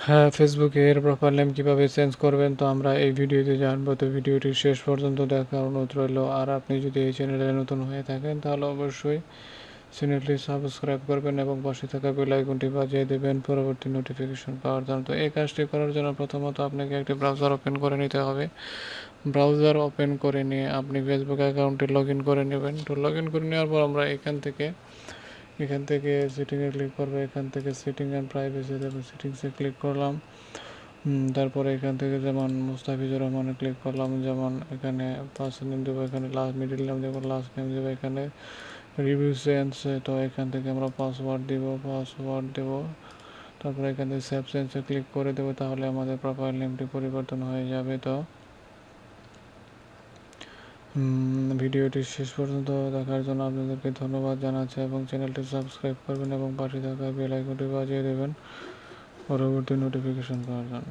হ্যাঁ, ফেসবুকে এর প্রোফাইল নেম কীভাবে চেঞ্জ করবেন তো আমরা এই ভিডিওতে জানবো। তো ভিডিওটি শেষ পর্যন্ত দেখার অনুরোধ রইল। আর আপনি যদি এই চ্যানেলে নতুন হয়ে থাকেন তাহলে অবশ্যই চ্যানেলটি সাবস্ক্রাইব করবেন এবং পাশে থাকা বেল আইকনটি বাজিয়ে দেবেন পরবর্তী নোটিফিকেশন পাওয়ার জন্য। তো এই কাজটি করার জন্য প্রথমত আপনাকে একটি ব্রাউজার ওপেন করে নিতে হবে। ব্রাউজার ওপেন করে নিয়ে আপনি ফেসবুক অ্যাকাউন্টে লগ ইন করে নেবেন। তো লগ ইন করে নেওয়ার পর আমরা এখান থেকে সেটিংয়ে ক্লিক করবো। এখান থেকে সেটিং অ্যান্ড প্রাইভেসি দেবো, সেটিংসে ক্লিক করলাম। তারপরে এখান থেকে যেমন মুস্তাফিজুর রহমানে ক্লিক করলাম, যেমন এখানে ফার্স্ট নেম দেবো, এখানে লাস্ট মিডিল নেম দেবো, লাস্ট নেম দেবো, এখানে রিভিউ চেঞ্জ। তো এখান থেকে আমরা পাসওয়ার্ড দেবো। তারপরে এখান থেকে সেভ চেঞ্জে ক্লিক করে দেবো, তাহলে আমাদের প্রোফাইল নেমটি পরিবর্তন হয়ে যাবে। তো ভিডিওটি শেষ পর্যন্ত দেখার জন্য আপনাদেরকে ধন্যবাদ জানাচ্ছি এবং চ্যানেলটি সাবস্ক্রাইব করবেন এবং পাশে থাকা বেল আইকনটি বাজিয়ে দেবেন পরবর্তী নোটিফিকেশন পাওয়ার জন্য।